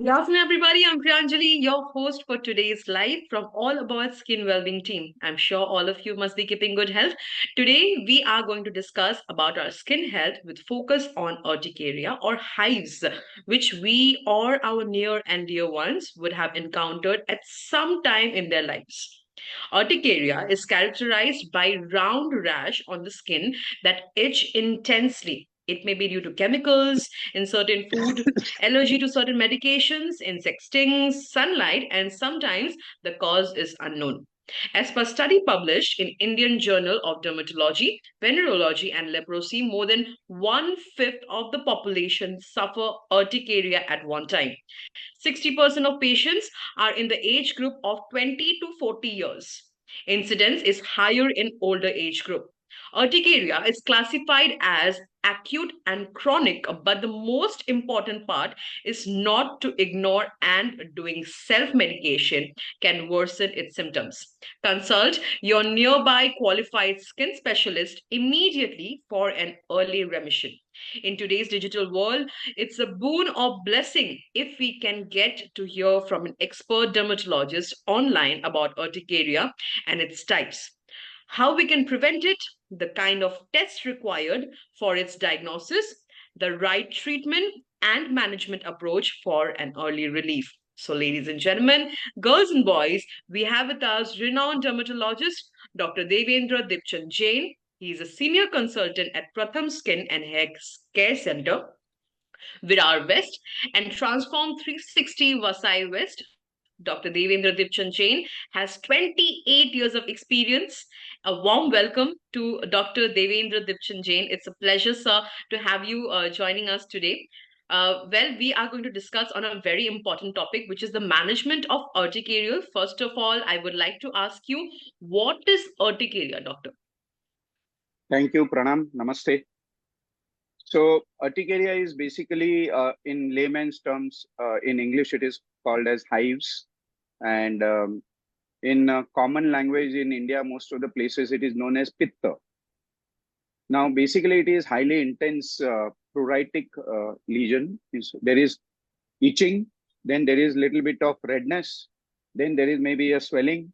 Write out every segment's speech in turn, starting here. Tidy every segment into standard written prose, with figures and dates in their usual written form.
Good afternoon, everybody. I'm Priyanjali, your host for today's live from All About Skin Wellbeing team. I'm sure all of you must be keeping good health. Today, we are going to discuss about our skin health with focus on urticaria or hives, which we or our near and dear ones would have encountered at some time in their lives. Urticaria is characterized by round rash on the skin that itch intensely. It may be due to chemicals in certain food, allergy to certain medications, insect stings, sunlight, and sometimes the cause is unknown. As per study published in Indian Journal of Dermatology, Venereology and Leprosy, more than one-fifth of the population suffer urticaria at one time. 60% of patients are in the age group of 20 to 40 years. Incidence is higher in older age group. Urticaria is classified as acute and chronic, but the most important part is not to ignore, and doing self medication can worsen its symptoms. Consult your nearby qualified skin specialist immediately for an early remission. In today's digital world, it's a boon or blessing if we can get to hear from an expert dermatologist online about urticaria and its types, how we can prevent it, the kind of tests required for its diagnosis, the right treatment and management approach for an early relief. So, ladies and gentlemen, girls and boys, we have with us renowned dermatologist Dr. Devendra Deepchand Jain. He is a senior consultant at Pratham Skin and Hair Care Center, Virar West, and Transform 360 Vasai West. Dr. Devendra Deepchand Jain has 28 years of experience. A warm welcome to Dr. Devendra Deepchand Jain. It's a pleasure, sir, to have you joining us today. We are going to discuss on a very important topic, which is the management of urticaria. First of all, I would like to ask you, what is urticaria, doctor? Thank you, Pranam. Namaste. So, urticaria is basically, in layman's terms, in English, it is called as hives. And in common language in India, most of the places, it is known as pitta. Now, basically, it is highly intense pruritic lesion. There is itching, then there is little bit of redness, then there is maybe a swelling,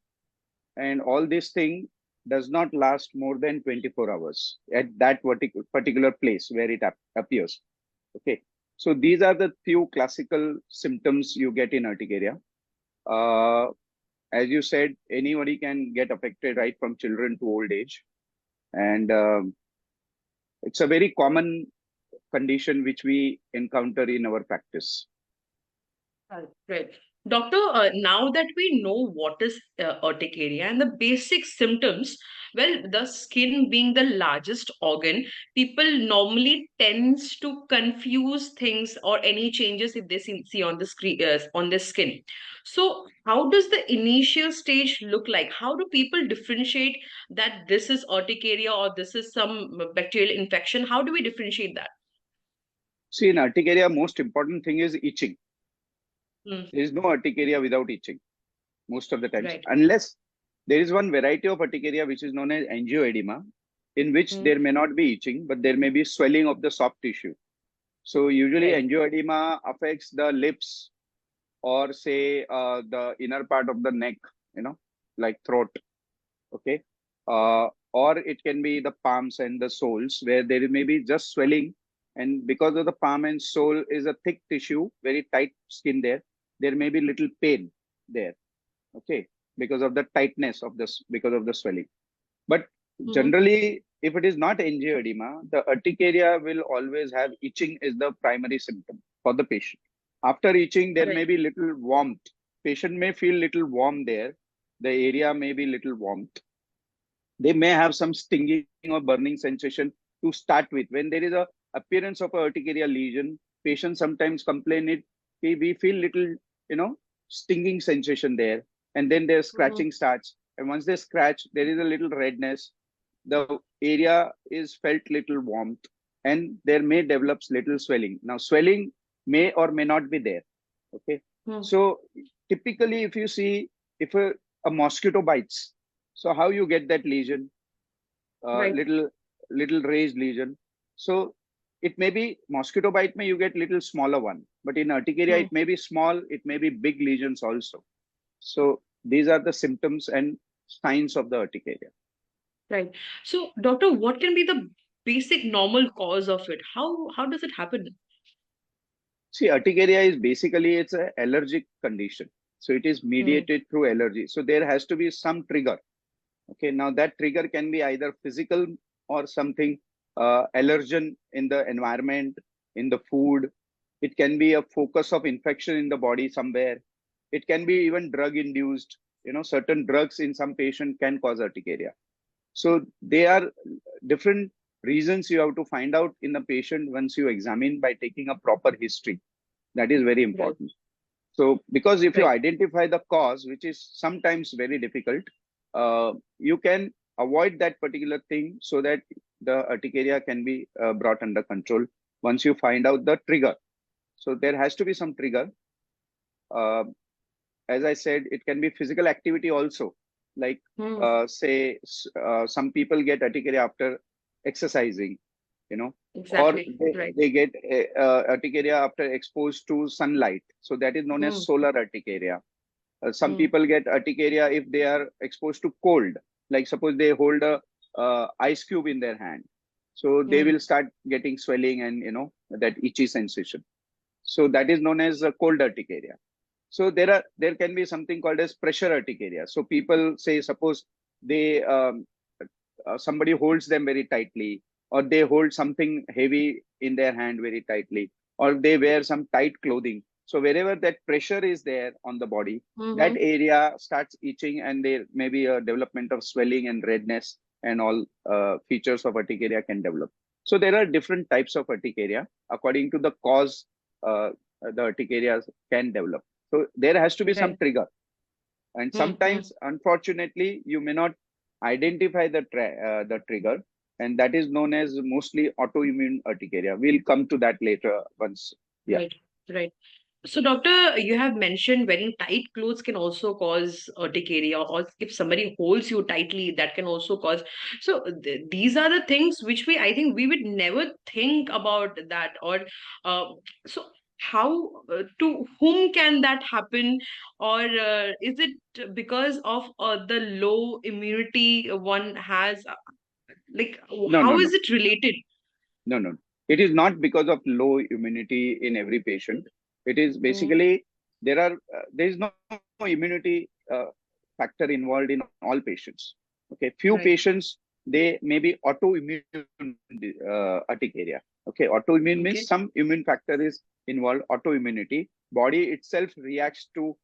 and all this thing does not last more than 24 hours at that particular place where it appears. Okay, so these are the few classical symptoms you get in urticaria. As you said, anybody can get affected, right from children to old age, and it's a very common condition which we encounter in our practice. Right. Doctor, now that we know what is urticaria and the basic symptoms, well, the skin being the largest organ, people normally tends to confuse things or any changes if they see on the screen on the skin. So, how does the initial stage look like? How do people differentiate that this is urticaria or this is some bacterial infection? How do we differentiate that? See, in urticaria, most important thing is itching. Mm, There is no urticaria without itching most of the times, right. unless there is one variety of urticaria which is known as angioedema, in which Mm, there may not be itching, but there may be swelling of the soft tissue. So usually right. angioedema affects the lips, or say the inner part of the neck, like throat. Okay. Or it can be the palms and the soles where there may be just swelling. And because of the palm and sole is a thick tissue, very tight skin there may be little pain there. Okay. Because of the tightness of this, because of the swelling. But Mhm. generally, if it is not angioedema, the urticaria will always have itching is the primary symptom for the patient. After itching, there may Right. be little warmth. Patient may feel little warm there. The area may be little warmth. They may have some stinging or burning sensation to start with. When there is a appearance of a urticaria lesion, patients sometimes complain it, we feel little, stinging sensation there. And then their Mhm. scratching starts. And once they scratch, there is a little redness. The area is felt little warmth, and there may develops little swelling. Now, swelling may or may not be there. Okay. Mhm. So typically, if you see, if a mosquito bites, so how you get that lesion? Right. Little raised lesion. So it may be mosquito bite, may you get little smaller one, but in urticaria, Hmm. it may be small, it may be big lesions also. So these are the symptoms and signs of the urticaria. Right. So, doctor, what can be the basic normal cause of it? How does it happen? See, urticaria is basically it's an allergic condition. So it is Hmm. mediated through allergy. So there has to be some trigger. Okay, now that trigger can be either physical or something allergen in the environment, in the food. It can be a focus of infection in the body somewhere. It can be even drug induced. Certain drugs in some patient can cause urticaria. So they are different reasons you have to find out in the patient once you examine by taking a proper history. That is very Right. important. So, because if you Right. identify the cause, which is sometimes very difficult, you can avoid that particular thing so that the urticaria can be brought under control once you find out the trigger. So, there has to be some trigger. Uh, as I said, it can be physical activity also. Like, Hmm. say, some people get urticaria after exercising, you know, or Exactly. Right. they get urticaria after exposed to sunlight. So, that is known Hmm. as solar urticaria. Some Hmm. people get urticaria if they are exposed to cold. Like suppose they hold a ice cube in their hand, so they Hmm. will start getting swelling and that itchy sensation. So that is known as cold urticaria. So there can be something called as pressure urticaria. So people say suppose they somebody holds them very tightly, or they hold something heavy in their hand very tightly, or they wear some tight clothing. So wherever that pressure is there on the body, that Hmm. area starts itching, and there may be a development of swelling and redness, and all features of urticaria can develop. So there are different types of urticaria according to the cause. The urticaria can develop. So there has to be some Right. trigger, and Hmm. Hmm. sometimes unfortunately you may not identify the trigger, and that is known as mostly autoimmune urticaria. We'll come to that later once. Yeah. Right. Right. So, doctor, you have mentioned wearing tight clothes can also cause urticaria, or if somebody holds you tightly, that can also cause. So, these are the things which I think, we would never think about that. Or, uh, so how, to whom can that happen, or is it because of the low immunity one has? Like, No, no, how no, is it related? no. It is not because of low immunity in every patient. It is Hmm. basically there is no immunity factor involved in all patients. Okay, few Right. patients, they may be autoimmune urticaria. Okay, autoimmune means Okay. some immune factor is involved. Autoimmunity, body itself reacts to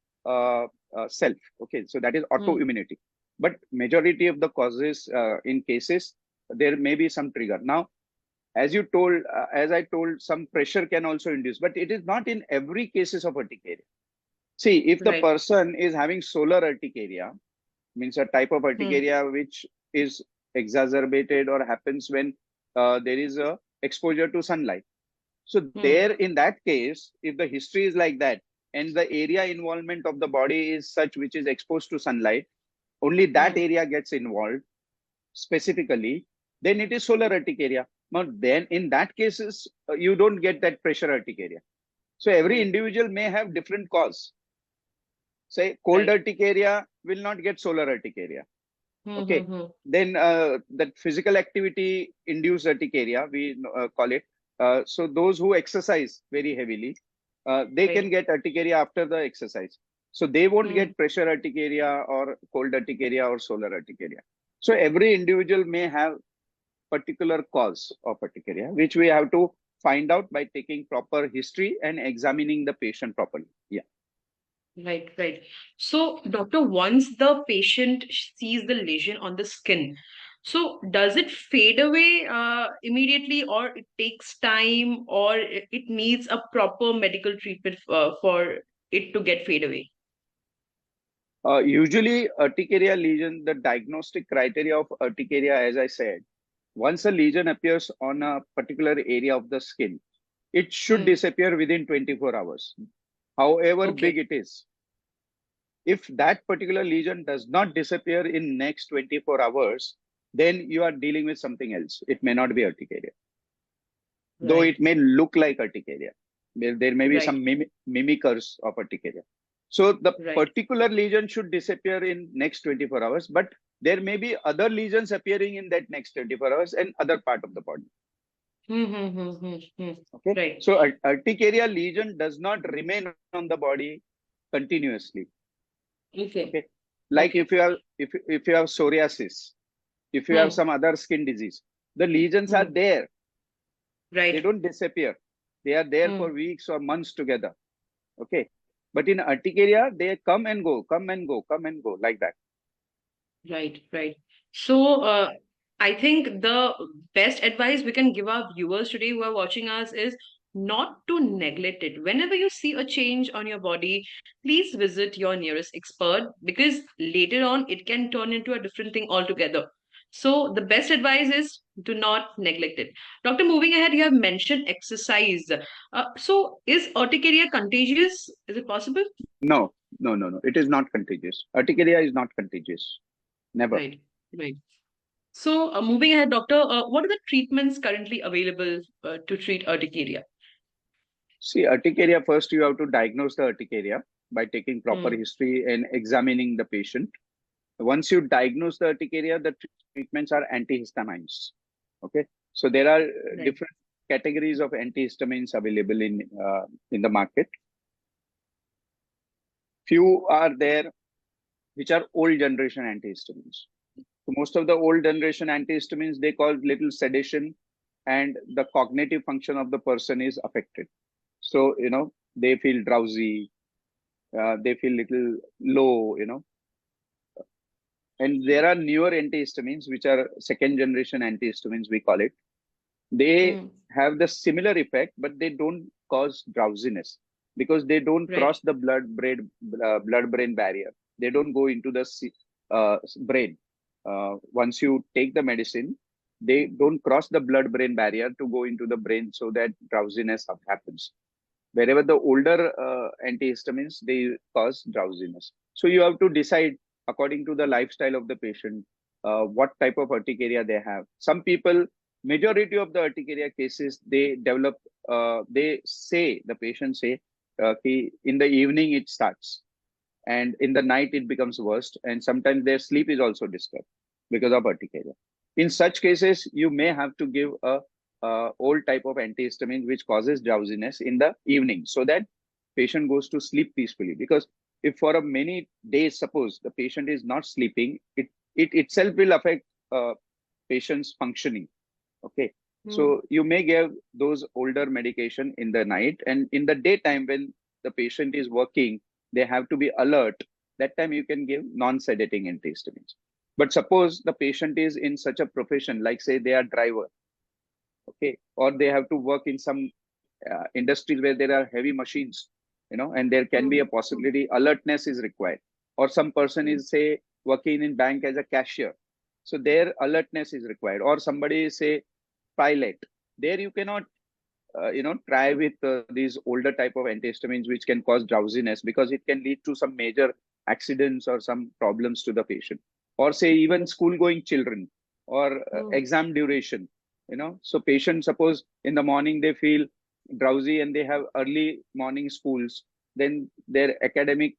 self. Okay, so that is Hmm. autoimmunity. But majority of the causes in cases, there may be some trigger. Now, as I told, some pressure can also induce, but it is not in every cases of urticaria. See, if the Right. person is having solar urticaria, means a type of Hmm. urticaria which is exacerbated or happens when there is a exposure to sunlight. So Hmm. there, in that case, if the history is like that, and the area involvement of the body is such which is exposed to sunlight, only that Hmm. area gets involved specifically, then it is solar urticaria. Now, then in that cases, you don't get that pressure urticaria. So every Right. individual may have different cause. Say cold Right. urticaria will not get solar urticaria. Hmm. Hmm. Okay. Hmm. Then that physical activity induced urticaria, we call it. So those who exercise very heavily, they can Right. get urticaria after the exercise. So they won't Hmm. get pressure urticaria or cold urticaria or solar urticaria. So every individual may have particular cause of urticaria, which we have to find out by taking proper history and examining the patient properly. Yeah. Right. Right. So, doctor, once the patient sees the lesion on the skin, so does it fade away immediately, or it takes time, or it needs a proper medical treatment for it to get fade away? Usually, urticaria lesion, the diagnostic criteria of urticaria, as I said, once a lesion appears on a particular area of the skin, it should Hmm. disappear within 24 hours, however big Okay. it is. If that particular lesion does not disappear in next 24 hours, then you are dealing with something else. It may not be urticaria. though Right. it may look like urticaria. There may be Right. some mimickers of urticaria. So the Right. particular lesion should disappear in next 24 hours, but there may be other lesions appearing in that next 24 hours and other part of the body. Okay. Right. So urticaria lesion does not remain on the body continuously. Okay. Okay. Like Okay. if you have psoriasis, if you have Hmm. some other skin disease, the lesions are Hmm. there. They Right. don't disappear. They are there for Hmm. weeks or months together. Okay. But in urticaria, they come and go, come and go, come and go like that. Right, right. So, I think the best advice we can give our viewers today who are watching us is not to neglect it. Whenever you see a change on your body, please visit your nearest expert because later on it can turn into a different thing altogether. So, the best advice is do not neglect it. Doctor, moving ahead, you have mentioned exercise. So, is urticaria contagious? Is it possible? No, no, no, no. It is not contagious. Urticaria is not contagious. Never. Right, right. So, moving ahead, doctor, what are the treatments currently available to treat urticaria? See, urticaria, first you have to diagnose the urticaria by taking proper Hmm. history and examining the patient. Once you diagnose the urticaria, the treatments are antihistamines. Okay. So there are Right. different categories of antihistamines available in the market. Few are there which are old generation antihistamines. So most of the old generation antihistamines, they cause little sedation and the cognitive function of the person is affected. So, they feel drowsy, they feel little low, and there are newer antihistamines, which are second generation antihistamines, we call it. They Hmm. have the similar effect, but they don't cause drowsiness because they don't Right. cross the blood brain barrier. They don't go into the brain. Once you take the medicine, they don't cross the blood brain barrier to go into the brain, so that drowsiness happens. Wherever the older antihistamines, they cause drowsiness. So you have to decide according to the lifestyle of the patient, what type of urticaria they have. Some people, majority of the urticaria cases, they develop, they say, the patients say, in the evening it starts and in the night it becomes worse, and sometimes their sleep is also disturbed because of urticaria. In such cases, you may have to give a old type of antihistamine which causes drowsiness in the evening, so that patient goes to sleep peacefully. Because if for a many days, suppose the patient is not sleeping, it itself will affect patient's functioning. Okay. Hmm. So you may give those older medication in the night, and in the daytime when the patient is working, they have to be alert. That time you can give non-sedating antihistamines. But suppose the patient is in such a profession, like say they are driver, okay, or they have to work in some industries where there are heavy machines, and there can be Hmm. a possibility alertness is required. Or some person Hmm. is say working in bank as a cashier, so their alertness is required. Or somebody is say pilot, there you cannot try with these older type of antihistamines which can cause drowsiness, because it can lead to some major accidents or some problems to the patient. Or say even Right. school going children, or Hmm. exam duration, so patient, suppose in the morning they feel drowsy and they have early morning schools, then their academic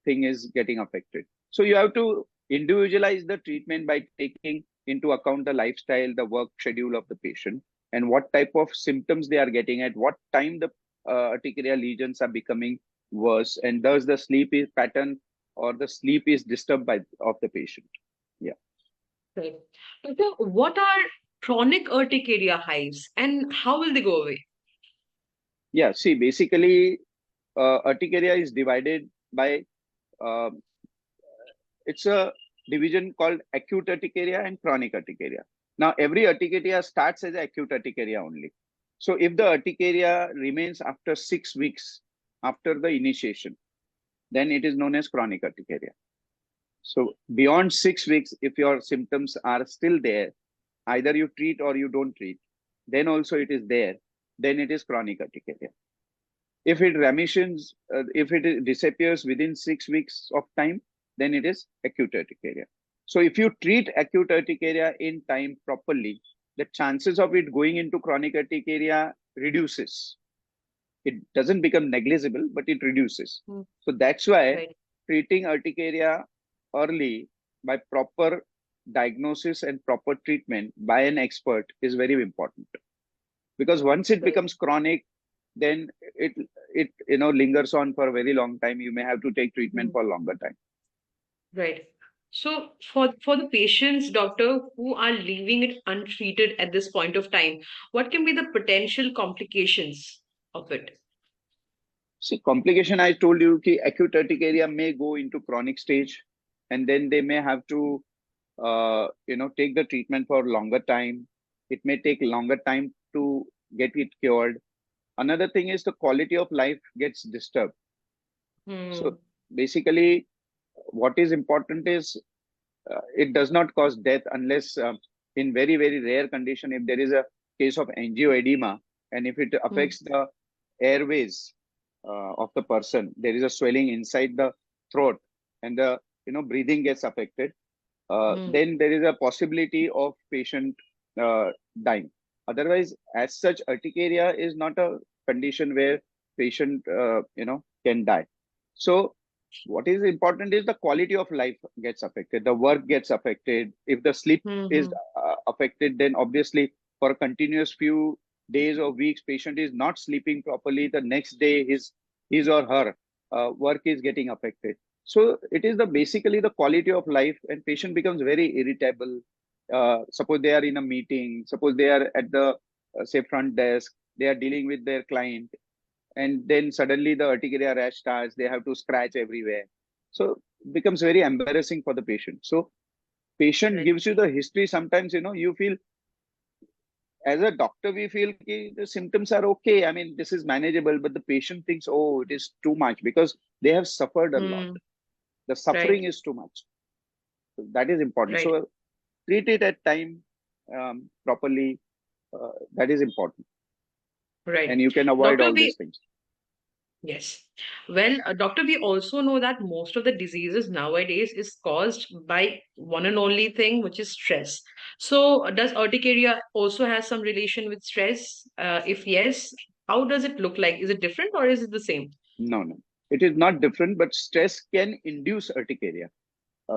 thing is getting affected. So you have to individualize the treatment by taking into account the lifestyle, the work schedule of the patient, and what type of symptoms they are getting, at what time the urticaria lesions are becoming worse, and does the sleep is pattern or the sleep is disturbed by of the patient. Yeah. Right. Doctor, what are chronic urticaria hives and how will they go away? Yeah. See, basically, urticaria is divided by uh, it's a division called acute urticaria and chronic urticaria. Now, every urticaria starts as acute urticaria only. So, if the urticaria remains after 6 weeks after the initiation, then it is known as chronic urticaria. So, beyond 6 weeks, if your symptoms are still there, either you treat or you don't treat, then also it is there, then it is chronic urticaria. If it remissions, if it disappears within 6 weeks of time, then it is acute urticaria. So if you treat acute urticaria in time properly, the chances of it going into chronic urticaria reduces. It doesn't become negligible, but it reduces. Mm. So that's why Right. treating urticaria early by proper diagnosis and proper treatment by an expert is very important. Because once it Right. becomes chronic, then it lingers on for a very long time. You may have to take treatment Mm. for a longer time. Right. So for the patients, doctor, who are leaving it untreated at this point of time, what can be the potential complications of it? See, complication, I told you, ki acute urticaria may go into chronic stage, and then they may have to, take the treatment for longer time. It may take longer time to get it cured. Another thing is the quality of life gets disturbed. Hmm. So basically, what is important is it does not cause death unless in very, very rare condition, if there is a case of angioedema and if it Hmm. affects the airways of the person, there is a swelling inside the throat and the breathing gets affected, Hmm. then there is a possibility of patient uh, dying. Otherwise, as such, urticaria is not a condition where patient can die. So what is important is the quality of life gets affected, the work gets affected. If the sleep Hmm. is Hmm. affected, then obviously for a continuous few days or weeks, patient is not sleeping properly. The next day, his or her work is getting affected. So it is the basically the quality of life, and patient becomes very irritable. Suppose they are in a meeting, suppose they are at the say front desk, they are dealing with their client, and then suddenly the urticaria rash starts. They have to scratch everywhere, so it becomes very embarrassing for the patient. So patient Right. gives you the history. Sometimes you feel as a doctor, we feel ki the symptoms are okay. I mean, this is manageable, but the patient thinks, oh, it is too much because they have suffered a lot. Hmm. The suffering Right. is too much. So that is important. Right. So treat it at time properly. That is important, and Right. you can avoid Doctor, all we these things. Yes. Well, doctor, we also know that most of the diseases nowadays is caused by one and only thing, which is stress. So, does urticaria also has some relation with stress? If yes, how does it look like? Is it different or is it the same? No, no, it is not different. But stress can induce urticaria.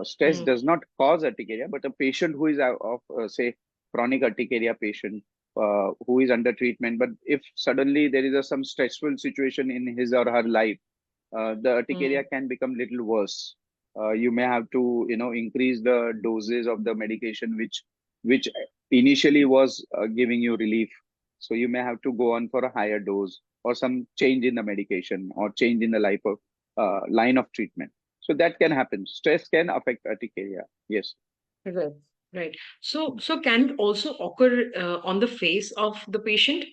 Stress Hmm. does not cause urticaria, but a patient who is of say chronic urticaria patient who is under treatment, but if suddenly there is some stressful situation in his or her life, the urticaria Hmm. can become little worse. You may have to increase the doses of the medication which initially was giving you relief. So you may have to go on for a higher dose or some change in the medication or change in the life of line of treatment. So that can happen. Stress can affect urticaria. Yes. Right. Right. So can it also occur on the face of the patient?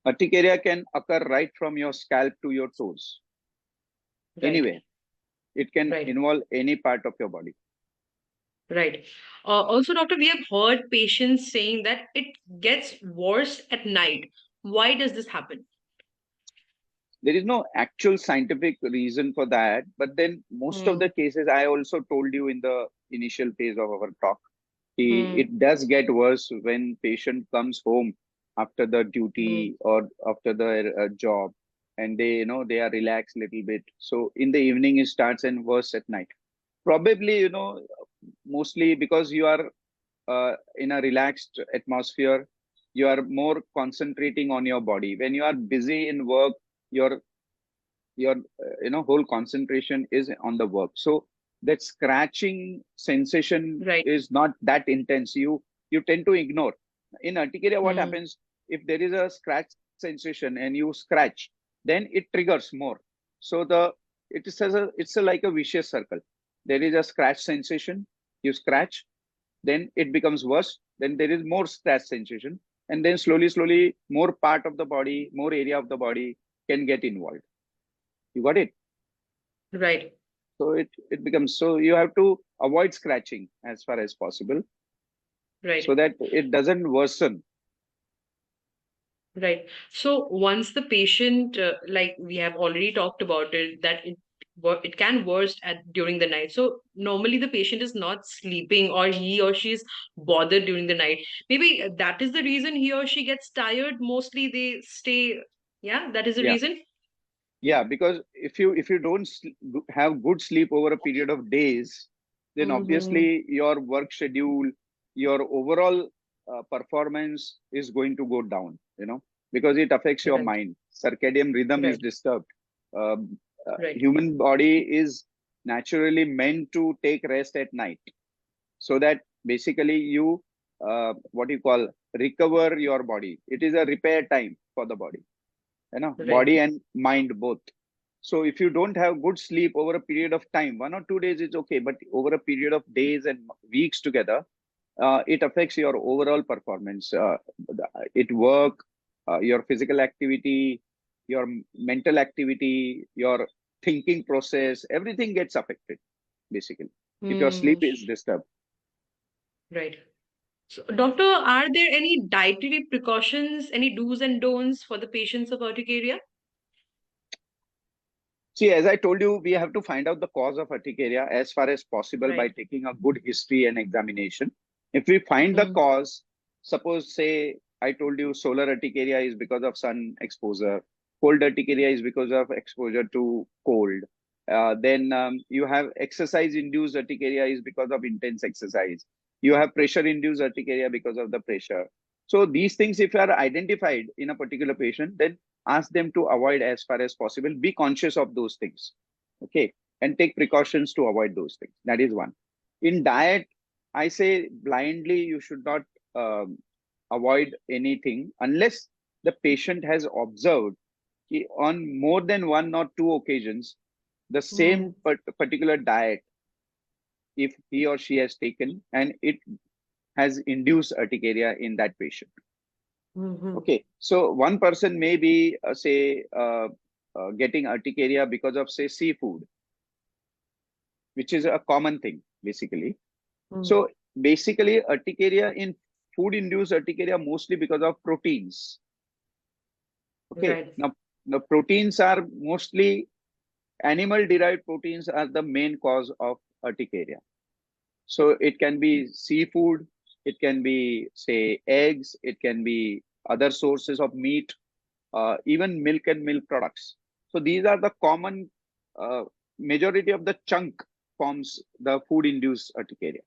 Urticaria can occur right from your scalp to your toes. Right. Anywhere. It can Right. involve any part of your body. Right. Also, doctor, we have heard patients saying that it gets worse at night. Why does this happen? There is no actual scientific reason for that, but then most of the Hmm. cases I also told you in the initial phase of our talk, Hmm. it does get worse when patient comes home after the Hmm. duty or after the job, and they are relaxed a little bit. So in the evening it starts and worse at night. Probably mostly because you are in a relaxed atmosphere, you are more concentrating on your body. When you are busy in work, your whole concentration is on the work. So that scratching sensation Right. is not that intense. You tend to ignore. In urticaria, what Hmm. happens if there is a scratch sensation and you scratch, then it triggers more. So it's like a vicious circle. There is a scratch sensation, you scratch, then it becomes worse, then there is more scratch sensation, and then slowly more part of the body, more area of the body can get involved. You got it? Right. So it becomes, so you have to avoid scratching as far as possible so Right. that it doesn't worsen. Right. So once the patient, like we have already talked about it, that it it can worst at during the night. So normally the patient is not sleeping, or he or she is bothered during the night. Maybe that is the reason he or she gets tired. Mostly they stay. Yeah, that is the Yeah. reason. Yeah, because if you don't have good sleep over a period of days, then Mm-hmm. obviously your work schedule, your overall performance is going to go down, because it affects your Right, mind. Circadian rhythm is right, disturbed. Uh, right. Human body is naturally meant to take rest at night, so that basically you, what you call, recover your body. It is a repair time for the body, Right. body and mind both. So if you don't have good sleep over a period of time, 1 or 2 days is okay, but over a period of days and weeks together, it affects your overall performance, it work, your physical activity, your mental activity, your thinking process, everything gets affected basically if your sleep Hmm. is disturbed. Right. So, doctor, are there any dietary precautions, any do's and don'ts for the patients of urticaria? See, as I told you, we have to find out the cause of urticaria as far as possible by Right. taking a good history and examination. If we find the Mm-hmm. cause, suppose, say, I told you solar urticaria is because of sun exposure, cold urticaria is because of exposure to cold. Then you have exercise induced urticaria is because of intense exercise. You have pressure induced urticaria because of the pressure. So these things, if are identified in a particular patient, then ask them to avoid as far as possible. Be conscious of those things, okay, and take precautions to avoid those things. That is one. In diet, I say blindly you should not um, avoid anything unless the patient has observed on more than one or two occasions the Mm-hmm. same particular diet, if he or she has taken, and it has induced urticaria in that patient. Mm-hmm. Okay, so one person may be, say, getting urticaria because of, say, seafood, which is a common thing, basically. Mm. So, basically, urticaria in food induced urticaria mostly because of proteins. Okay, Right. now the proteins are mostly animal derived proteins are the main cause of urticaria. So, it can be seafood, it can be, say, eggs, it can be other sources of meat, even milk and milk products. So these are the common, uh, majority of the chunk forms the food-induced urticaria.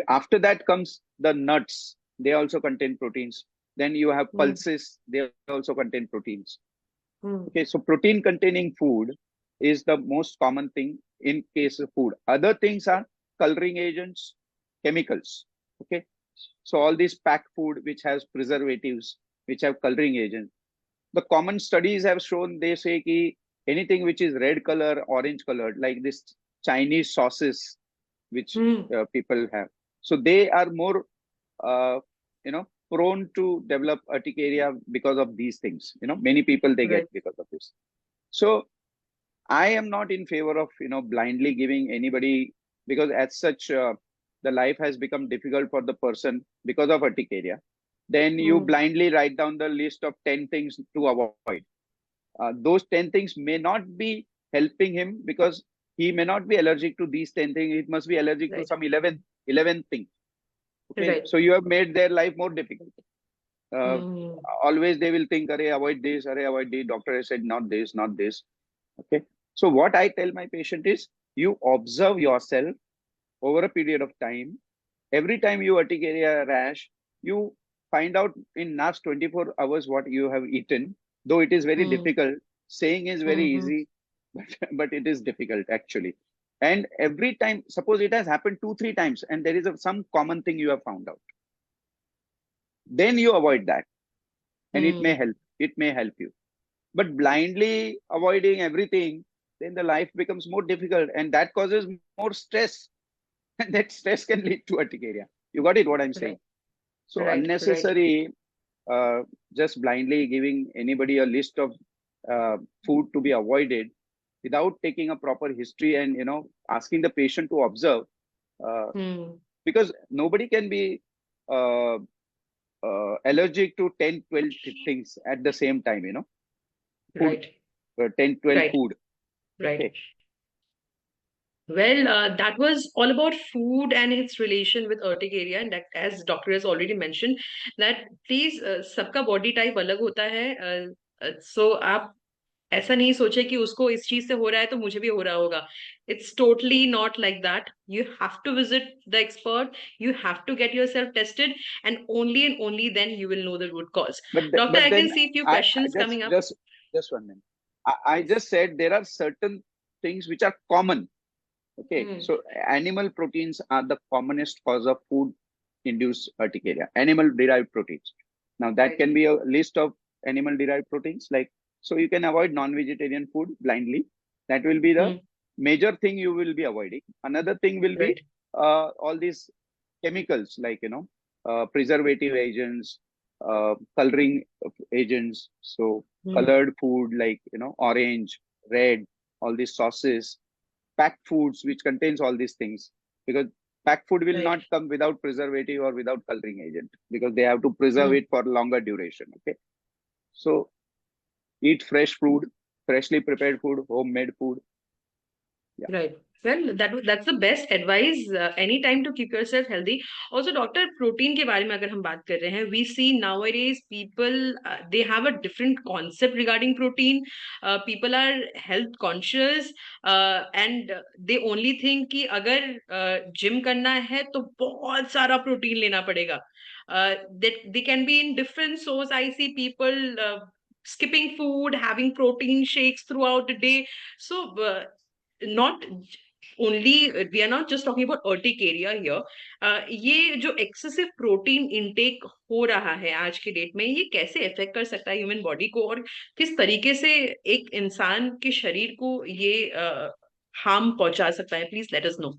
After that comes the nuts. They also contain proteins. Then you have Mm. pulses. They also contain proteins. Mm. Okay, so protein-containing food is the most common thing in case of food. Other things are coloring agents, chemicals. Okay, so all these packed food which has preservatives, which have coloring agents, the common studies have shown, they say ki anything which is red color, orange colored, like this Chinese sauces which Mm. people have, so they are more uh, prone to develop urticaria because of these things. Many people they get Right. because of this. So I am not in favor of blindly giving anybody, because as such the life has become difficult for the person because of urticaria. Then you Mm. blindly write down the list of 10 things to avoid. Those 10 things may not be helping him, because he may not be allergic to these 10 things. It must be allergic to Right. some 11th thing. Okay. Right. So you have made their life more difficult. Uh, Mm. Always they will think, Array, avoid this, Array, avoid this. Doctor has said, not this, not this. Okay. So what I tell my patient is, you observe yourself over a period of time. Every time you urticaria rash, you find out in last 24 hours what you have eaten. Though it is very Mm. difficult, saying is very Mm-hmm. easy, but it is difficult actually. And every time, suppose it has happened 2 3 times and there is some common thing you have found out, then you avoid that, and Mm. it may help you. But blindly avoiding everything, then the life becomes more difficult, and that causes more stress. And that stress can lead to urticaria. You got it what I'm saying? Right. So Right. Right. unnecessary, uh, just blindly giving anybody a list of food to be avoided without taking a proper history and asking the patient to observe, uh, Mm. because nobody can be uh, allergic to 10 12 things at the same time, food, Right. 10 12 Right. food. Right. Okay. Well, that was all about food and its relation with urticaria, and that, as doctor has already mentioned, that please सबका body type अलग होता है, so आप ऐसा नहीं सोचे कि उसको इस चीज से हो रहा है तो मुझे भी हो रहा होगा. It's totally not like that. You have to visit the expert. You have to get yourself tested, and only then you will know the root cause. Doctor, But I can then see few I questions coming up. just 1 minute. I Yes. just said there are certain things which are common. Okay, Hmm. so animal proteins are the commonest cause of food induced urticaria. Animal derived proteins. Now that Right. can be a list of animal derived proteins. Like, so you can avoid non-vegetarian food blindly. That will be the Hmm. major thing you will be avoiding. Another thing will be Right. all these chemicals like preservative agents, coloring agents. So Hmm. colored food like orange, red, all these sauces, packed foods which contains all these things, because packed food will Right. not come without preservative or without coloring agent, because they have to preserve Hmm. it for longer duration. Okay, so eat fresh food, freshly prepared food, homemade food. Yeah. Right. Well, that's the best advice anytime to keep yourself healthy. Also, doctor, protein के बारे में अगर हम बात कर रहे हैं, we see nowadays people they have a different concept regarding protein. People are health conscious and they only think कि अगर gym करना है तो बहुत सारा protein लेना पड़ेगा. That they can be in different source. I see people skipping food, having protein shakes throughout the day. So. Not only we are not just talking about urticaria here. ये जो excessive protein intake हो रहा है आज के date में, ये कैसे इफेक्ट कर सकता है ह्यूमन बॉडी को, और किस तरीके से एक इंसान के शरीर को ये हार्म पहुंचा सकता है? Please let us know.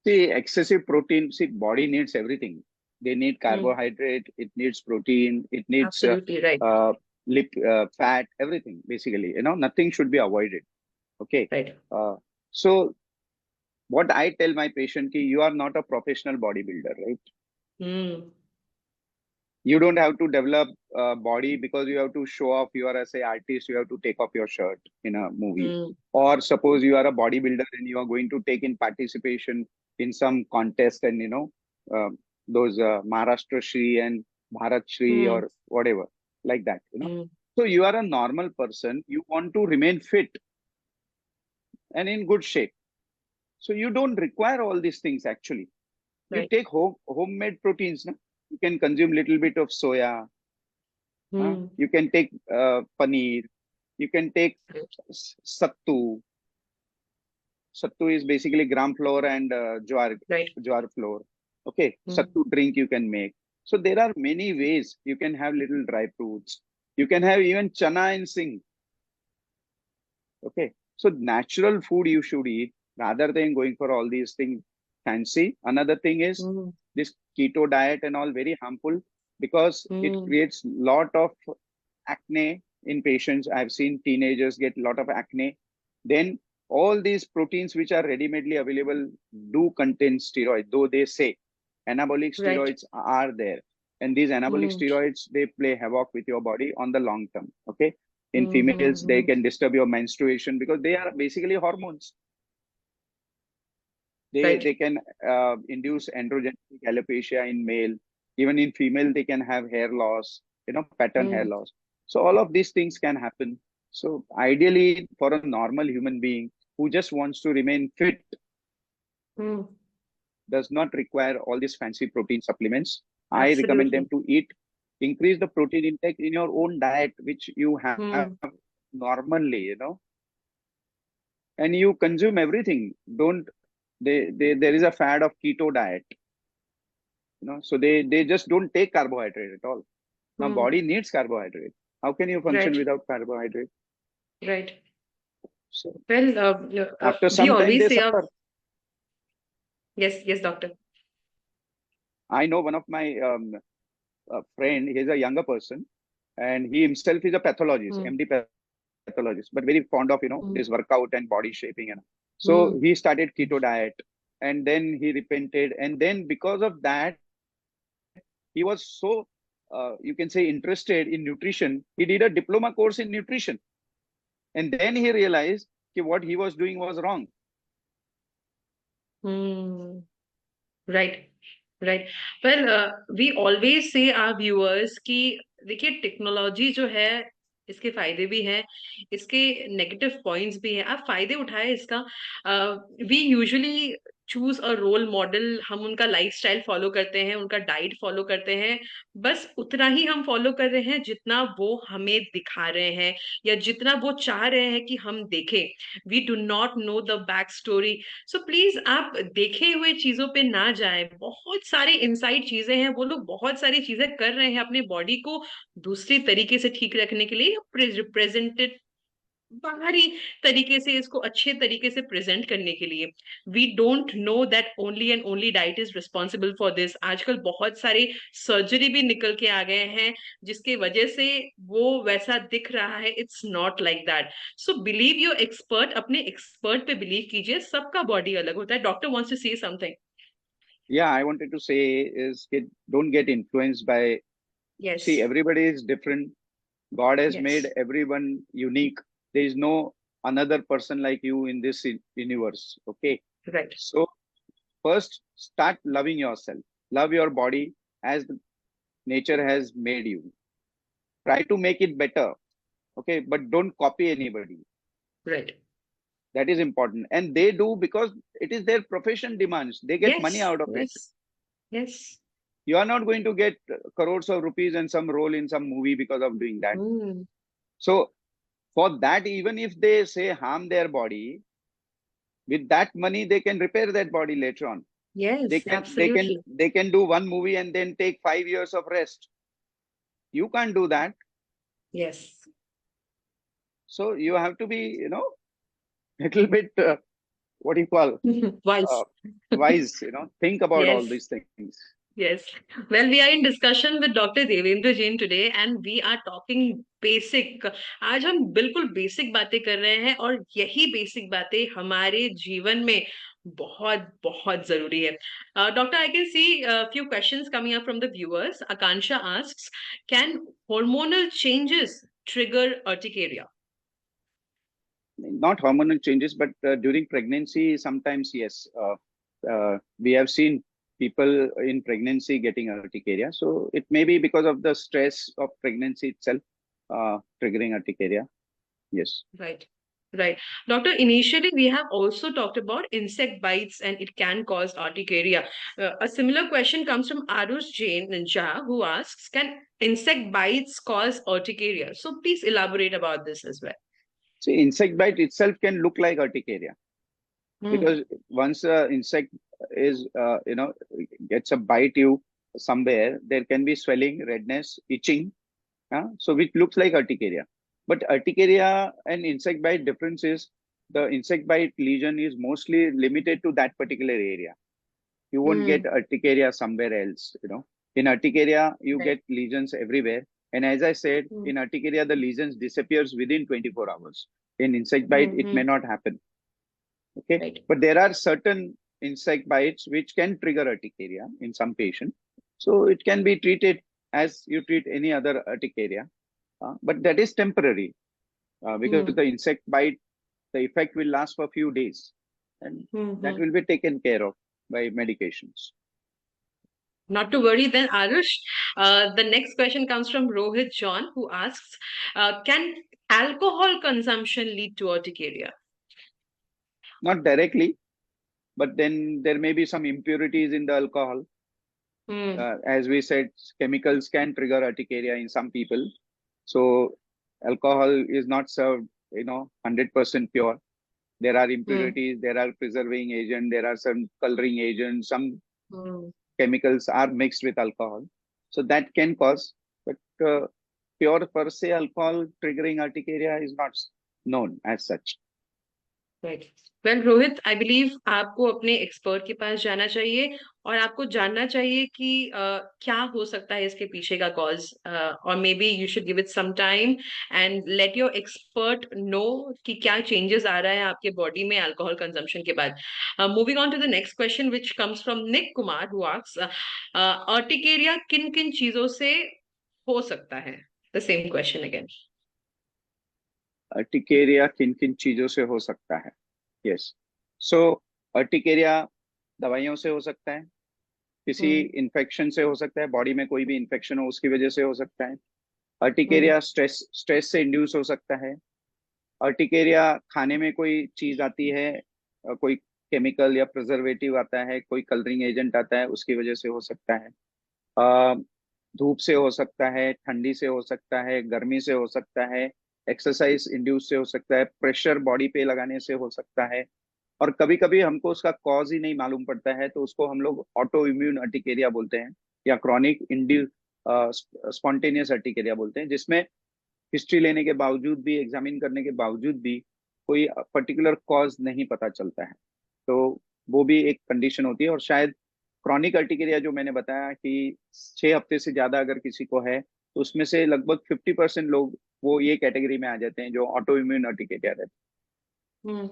See, excessive protein. See, body needs everything. They need carbohydrate. It needs protein. It needs Absolutely right. fat. Everything basically. Nothing should be avoided. Okay. Right. Uh, so what I tell my patient ki you are not a professional bodybuilder, right? Hmm. You don't have to develop a body because you have to show off. You are as a artist, you have to take off your shirt in a movie. Hmm. Or suppose you are a bodybuilder and you are going to take in participation in some contest, and uh, those Maharashtra Shri and Bharat Shri Hmm. or whatever, like that. Hmm. So you are a normal person. You want to remain fit and in good shape. So you don't require all these things actually. You Right. take homemade proteins. No? You can consume little bit of soya. Hmm. You can take paneer. You can take Right. sattu. Sattu is basically gram flour and Right. jowar flour. Okay, Hmm. sattu drink you can make. So there are many ways. You can have little dry fruits. You can have even chana and sing. Okay, so natural food you should eat rather than going for all these things fancy. Another thing is Hmm. this keto diet and all very harmful because it Hmm. creates lot of acne in patients. I've seen teenagers get a lot of acne. Then all these proteins which are ready-madely available do contain steroids, though they say anabolic Right. steroids are there. And these anabolic Hmm. steroids, they play havoc with your body on the long term. Okay. In Hmm. Hmm. females, they Hmm. can disturb your menstruation because they are basically hormones. They Right. can induce androgenetic alopecia in male. Even in female, they can have hair loss, pattern hair Hmm. loss. So all of these things can happen. So ideally, for a normal human being who just wants to remain fit, Hmm. does not require all these fancy protein supplements, I recommend them Absolutely. to eat, increase the protein intake in your own diet, which you have Hmm. normally, and you consume everything. Don't there is a fad of keto diet, so they just don't take carbohydrate at all. Now Hmm. body needs carbohydrate. How can you function Right. without carbohydrate? Right. So Well, after we some time always they say, suffer. yes, yes, doctor. I know one of my friend, he's a younger person, and he himself is a pathologist, Hmm. MD pathologist, but very fond of Hmm. this workout and body shaping. So Hmm. he started keto diet, and then he repented, and then because of that he was so you can say interested in nutrition. He did a diploma course in nutrition, and then he realized that what he was doing was wrong. Hmm. Right. Right well we always say our viewers कि देखिए technology जो है इसके फायदे भी हैं, इसके negative points भी हैं। आप फायदे उठाए इसका। We usually choose a role model, हम उनका लाइफस्टाइल फॉलो करते हैं, उनका डाइट फॉलो करते हैं। बस उतना ही हम फॉलो कर रहे हैं जितना वो हमें दिखा रहे हैं या जितना वो चाह रहे हैं कि हम देखें। We do not know the back story. So please आप देखे हुए चीजों पे ना जाएं। बहुत सारे इनसाइड चीजें हैं, वो लोग बहुत सारी चीजें कर रहे हैं अपने बॉडी को दूसरी तरीके से ठीक रखने के लिए, रिप्रेजेंटेड बाहरी तरीके से इसको अच्छे तरीके से प्रेजेंट करने के लिए। We don't know that only and only diet is responsible for this. आजकल बहुत सारे सर्जरी भी निकल के आ गए हैं जिसके वजह से वो वैसा दिख रहा है। It's not like that. So believe your expert, अपने एक्सपर्ट पे बिलीव कीजिए। सबका बॉडी अलग होता है। Doctor wants to say something. Yeah, I wanted to say is don't get influenced by, see, yes. everybody is different. God has yes. made everyone unique. There is no another person like you in this universe. Okay. Right. So first start loving yourself. Love your body as nature has made you. Try to make it better. Okay. But don't copy anybody. Right. That is important. And they do because it is their profession demands. They get yes. money out of it. Yes. Yes. You are not going to get crores of rupees and some role in some movie because of doing that. So for that, even if they say harm their body, with that money they can repair that body later on. They yes, can they can absolutely. they can do one movie and then take 5 years of rest. You can't do that. Yes. So you have to be, little bit what do you call, vice. wise. Think about all Yes. these things. Yes. Well, we are in discussion with Dr. Devendra Jain today and we are talking basic. आज हम बिल्कुल basic बातें कर रहे हैं और यही basic बातें हमारे जीवन में बहुत बहुत जरूरी है। Doctor, I can see few questions coming up from the viewers. Akansha asks, can hormonal changes trigger urticaria? Not hormonal changes, but during pregnancy, sometimes yes. We have seen people in pregnancy getting urticaria. So it may be because of the stress of pregnancy itself, triggering urticaria. Yes. Right. Right. Doctor, initially we have also talked about insect bites and it can cause urticaria. A similar question comes from Arush Jain Ninja, who asks, can insect bites cause urticaria? So please elaborate about this as well. See, insect bite itself can look like urticaria Hmm. because once a insect is, gets a bite you somewhere, there can be swelling, redness, itching. So which looks like urticaria. But urticaria and insect bite difference is the insect bite lesion is mostly limited to that particular area. You won't get Hmm. urticaria somewhere else. In urticaria, you Right. get lesions everywhere. And as I said, Hmm. in urticaria, the lesions disappears within 24 hours. In insect bite, Hmm. it may Hmm. not happen. Okay. Right. But there are certain insect bites which can trigger urticaria in some patients. So it can be treated as you treat any other urticaria. But that is temporary because Hmm. the insect bite, the effect will last for a few days and Hmm. that Hmm. will be taken care of by medications. Not to worry then, Arush. The next question comes from Rohit John, who asks, can alcohol consumption lead to urticaria? Not directly, but then there may be some impurities in the alcohol. Hmm. As we said, chemicals can trigger urticaria in some people. So alcohol is not served, 100% pure. There are Hmm. impurities, there are preserving agent, there are some coloring agents, some Hmm. chemicals are mixed with alcohol. So that can cause, but pure per se alcohol triggering urticaria is not known as such. Right. Well Rohit, I believe आपको अपने expert के पास जाना चाहिए और आपको जानना चाहिए कि क्या हो सकता है इसके पीछे का कॉज। और maybe you should give it some time and let your expert know कि क्या चेंजेस आ रहा है आपके बॉडी में अल्कोहल कंजम्पशन के बाद। Moving on to the next question which comes from Nick Kumar, who asks, urticaria किन किन चीजों से हो सकता है? The same question again. Urticaria किन किन चीजों से हो सकता है? यस, सो अर्टिकेरिया दवाइयों से हो सकता है, किसी हम्म इन्फेक्शन से हो सकता है, बॉडी में कोई भी इन्फेक्शन हो उसकी वजह से हो सकता है। हम्म अर्टिकेरिया स्ट्रेस स्ट्रेस से इंड्यूस हो सकता है। अर्टिकेरिया खाने में कोई चीज आती है, कोई केमिकल या प्रिजर्वेटिव आता है, कोई कलरिंग एजेंट आता है, उसकी वजह से हो सकता है। अ, धूप से हो सकता है, ठंडी से हो सकता है, गर्मी से हो सकता है, एक्सरसाइज इंड्यूस से हो सकता है, प्रेशर बॉडी पे लगाने से हो सकता है। और कभी कभी हमको उसका कॉज ही नहीं मालूम पड़ता है, तो उसको हम लोग ऑटो इम्यून अर्टिकेरिया बोलते हैं, या क्रॉनिक इंड्यू स्पॉन्टेनियस अर्टिकेरिया बोलते हैं, जिसमें हिस्ट्री लेने के बावजूद भी, एग्जामिन करने के बावजूद भी कोई पर्टिकुलर कॉज नहीं पता चलता है। तो वो भी एक कंडीशन होती है। और शायद क्रॉनिक अर्टिकेरिया जो मैंने बताया कि 6 हफ्ते से ज्यादा अगर किसी को है, तो उसमें से लगभग 50% लोग वो ये कैटेगरी में आ जाते हैं जो ऑटो इम्यून अर्टिकेरिया रहते हम्म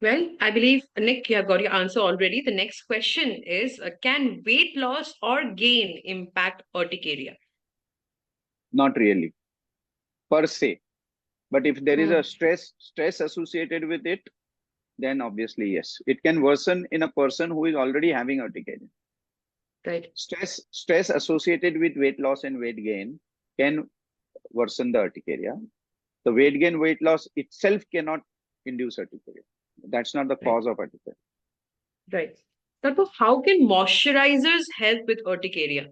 Well, I believe, Nick, you have got your answer already. The next question is, can weight loss or gain impact urticaria? हैं। नॉट रियली पर से, but if there is a Hmm. stress associated with it, then obviously yes, it can worsen in a person who is already having urticaria. Right. Stress associated with weight loss and weight gain can worsen the urticaria. The weight gain, weight loss itself cannot induce urticaria. That's not the Right. cause of urticaria. Right. Therefore, how can moisturizers help with urticaria?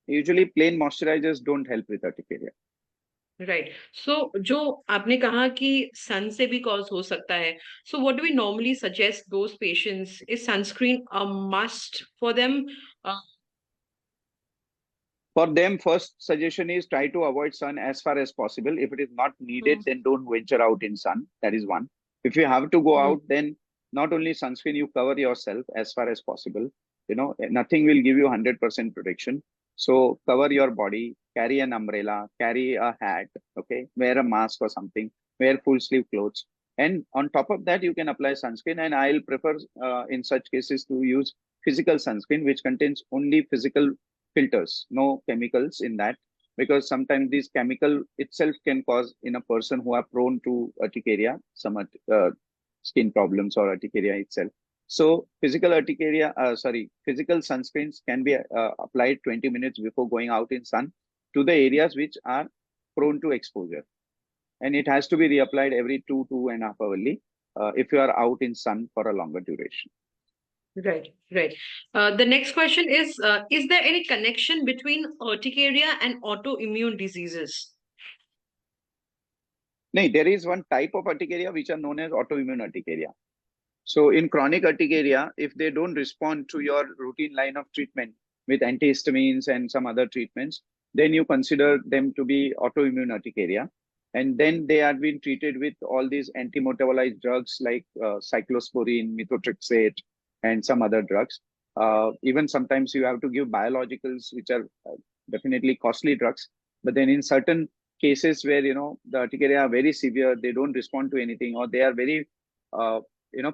Usually plain moisturizers don't help with urticaria. Right so जो आपने कहा कि सन से भी cause हो सकता है so what do we normally suggest those patients is sunscreen a must for them For them, first suggestion is try to avoid sun as far as possible. If it is not needed, then don't venture out in sun. That is one. If you have to go out, then not only sunscreen, you cover yourself as far as possible. You know, nothing will give you 100% protection. So cover your body, carry an umbrella, carry a hat, okay, wear a mask or something, wear full sleeve clothes. And on top of that, you can apply sunscreen. And I'll prefer in such cases to use physical sunscreen, which contains only physical filters, no chemicals in that, because sometimes this chemical itself can cause in a person who are prone to urticaria, some skin problems or urticaria itself. So physical sunscreens can be applied 20 minutes before going out in sun to the areas which are prone to exposure. And it has to be reapplied every 2.5 hourly if you are out in sun for a longer duration. right right the next question is there any connection between urticaria and autoimmune diseases? No, there is one type of urticaria which are known as autoimmune urticaria. So in chronic urticaria, if they don't respond to your routine line of treatment with antihistamines and some other treatments, then you consider them to be autoimmune urticaria. And then they are being treated with all these anti-metabolized drugs like cyclosporine, methotrexate, and some other drugs. Even sometimes you have to give biologicals, which are definitely costly drugs. But then in certain cases where the urticaria are very severe, they don't respond to anything, or they are very uh, you know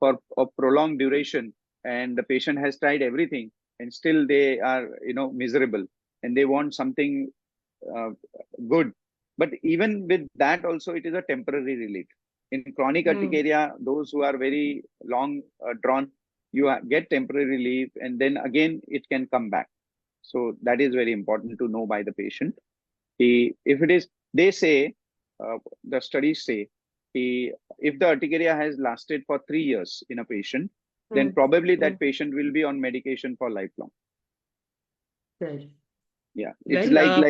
for a prolonged duration, and the patient has tried everything and still they are miserable, and they want something uh, good. But even with that also, it is a temporary relief. In chronic Hmm. urticaria, those who are very long drawn, you get temporary relief and then again it can come back. So that is very important to know by the patient. If it is, they say, the studies say, if the urticaria has lasted for 3 years in a patient, then Hmm. probably Hmm. that patient will be on medication for lifelong. Right. Yeah, it's Well,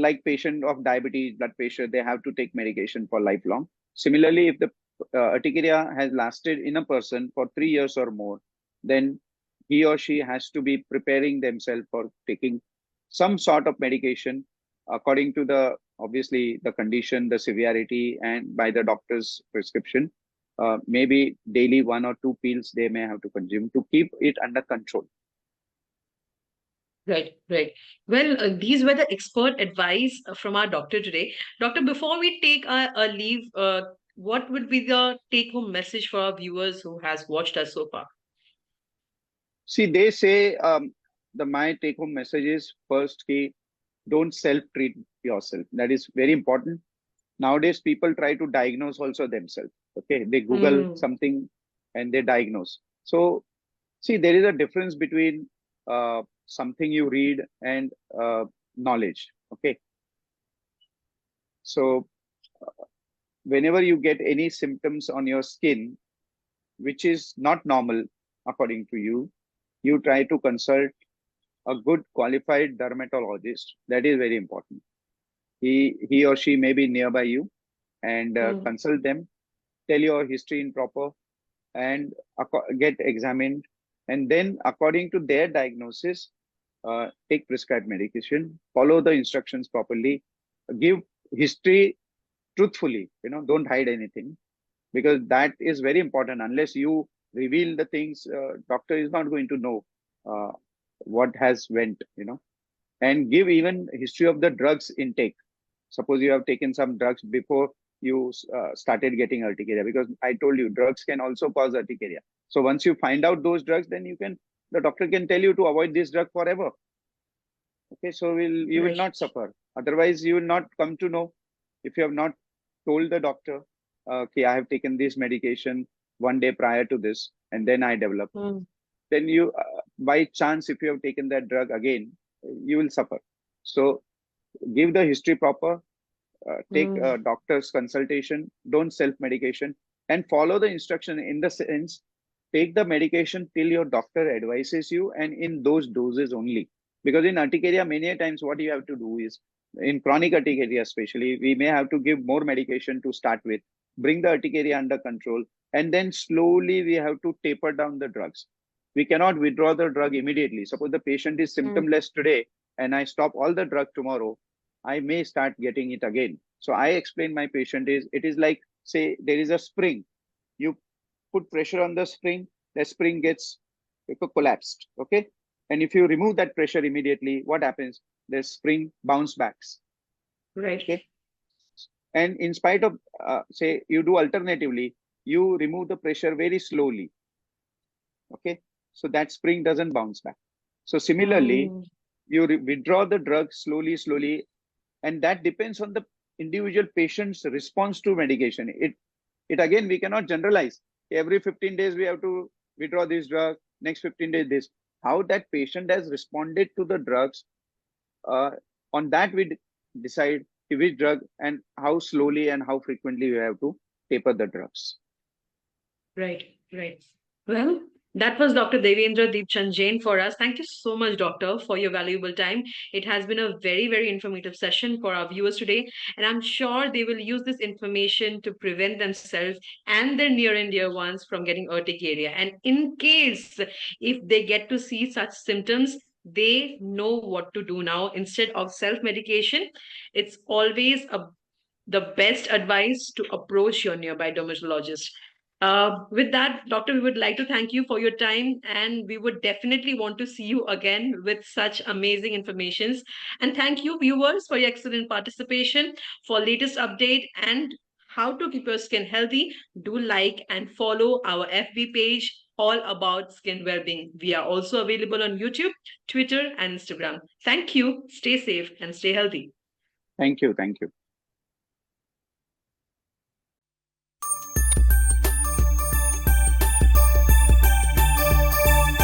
like patient of diabetes, blood pressure, they have to take medication for lifelong. Similarly, if the urticaria has lasted in a person for 3 years or more, then he or she has to be preparing themselves for taking some sort of medication according to the obviously the condition, the severity, and by the doctor's prescription. Maybe daily 1 or 2 pills they may have to consume to keep it under control. right, right. Well, these were the expert advice from our doctor today. Doctor, before we take our leave, what would be the take-home message for our viewers who has watched us so far? See, they say the my take home message is first key, don't self treat yourself. That is very important. Nowadays, people try to diagnose also themselves. Okay, they Google Hmm. something and they diagnose. So see, there is a difference between something you read and knowledge. Okay. So whenever you get any symptoms on your skin, which is not normal according to you, you try to consult a good qualified dermatologist. That is very important. He or she may be nearby you, and consult them, tell your history in proper, and get examined, and then according to their diagnosis, take prescribed medication, follow the instructions properly, give history truthfully, don't hide anything, because that is very important. Unless you reveal the things, doctor is not going to know uh, what has went, and give even history of the drugs intake. Suppose you have taken some drugs before you started getting urticaria, because I told you drugs can also cause urticaria. So once you find out those drugs, then the doctor can tell you to avoid this drug forever. Okay, so you will not suffer. Otherwise, you will not come to know if you have not told the doctor, okay, I have taken this medication one day prior to this, and then I developed. Then you, by chance, if you have taken that drug again, you will suffer. So give the history proper, take a doctor's consultation, don't self-medication, and follow the instruction in the sense, take the medication till your doctor advises you and in those doses only. Because in urticaria, many times what you have to do is, in chronic urticaria especially, we may have to give more medication to start with, bring the urticaria under control, and then slowly we have to taper down the drugs. We cannot withdraw the drug immediately. Suppose the patient is symptomless today and I stop all the drug tomorrow, I may start getting it again. So I explain my patient it is like, say, there is a spring. You put pressure on the spring gets collapsed. Okay. And if you remove that pressure immediately, what happens? The spring bounce backs. Right. Okay. And in spite of, say, you do alternatively, you remove the pressure very slowly. Okay. So that spring doesn't bounce back. So similarly, you withdraw the drug slowly, and that depends on the individual patient's response to medication. It again, we cannot generalize. Every 15 days we have to withdraw this drug, next 15 days this. How that patient has responded to the drugs, on that we decide which drug and how slowly and how frequently we have to taper the drugs. Right. Well, that was Dr. Devendra Deepchand Jain for us. Thank you so much, Doctor, for your valuable time. It has been a very, very informative session for our viewers today, and I'm sure they will use this information to prevent themselves and their near and dear ones from getting urticaria. And in case if they get to see such symptoms, they know what to do now. Instead of self-medication, it's always the best advice to approach your nearby dermatologist. With that, Doctor, we would like to thank you for your time, and we would definitely want to see you again with such amazing informations. And thank you, viewers, for your excellent participation. For latest update and how to keep your skin healthy, do like and follow our FB page, all about skin well-being. We are also available on YouTube, Twitter, and Instagram. Thank you. Stay safe and stay healthy. Thank you.